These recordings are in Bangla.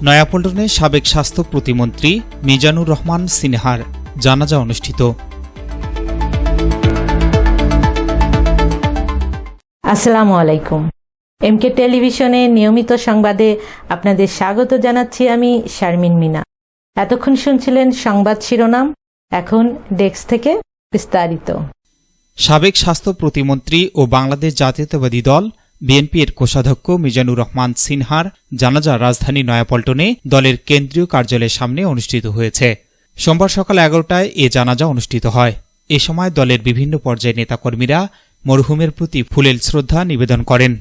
নয়াপল্টনে সাবেক স্বাস্থ্য প্রতিমন্ত্রী মিজানুর রহমান সিনহার জানাজা অনুষ্ঠিত। আসসালামু আলাইকুম। এমকে টেলিভিশনে নিয়মিত সংবাদে আপনাদের স্বাগত জানাচ্ছি আমি শারমিন মিনা। এতক্ষণ শুনছিলেন সংবাদ শিরোনাম, এখন ডেস্ক থেকে বিস্তারিত। সাবেক স্বাস্থ্য প্রতিমন্ত্রী ও বাংলাদেশ জাতীয়তাবাদী দল বিএনপির কোষাধ্যক্ষ মিজানুর রহমান সিনহার জানাজা রাজধানী নয়াপল্টনে দলের কেন্দ্রীয় কার্যালয়ের সামনে অনুষ্ঠিত হয়েছে। সোমবার সকাল 11টায় এ জানাজা অনুষ্ঠিত হয়। এ সময় দলের বিভিন্ন পর্যায়ের নেতাকর্মীরা মরহুমের প্রতি ফুলেল শ্রদ্ধা নিবেদন করেন।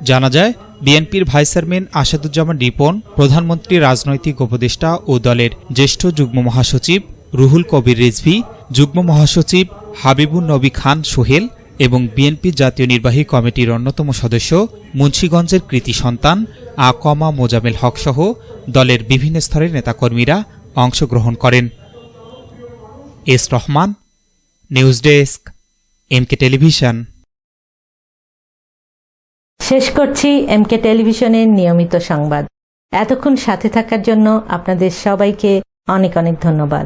জানা যায়, বিএনপির ভাইস চেয়ারম্যান আসাদুজ্জামান রিপন, প্রধানমন্ত্রীর রাজনৈতিক উপদেষ্টা ও দলের জ্যেষ্ঠ যুগ্ম মহাসচিব রুহুল কবির রিজভী, যুগ্ম মহাসচিব হাবিবুন নবী খান সোহেল এবং বিএনপি জাতীয় নির্বাহী কমিটির অন্যতম সদস্য মুন্সিগঞ্জের কৃতি সন্তান আকমা মোজামেল হক সহ দলের বিভিন্ন স্তরের নেতাকর্মীরা অংশগ্রহণ করেন। S Rahman, news desk, MK television. শেষ করছি এমকে টেলিভিশনের নিয়মিত সংবাদ। এতক্ষণ সাথে থাকার জন্য আপনাদের সবাইকে অনেক অনেক ধন্যবাদ।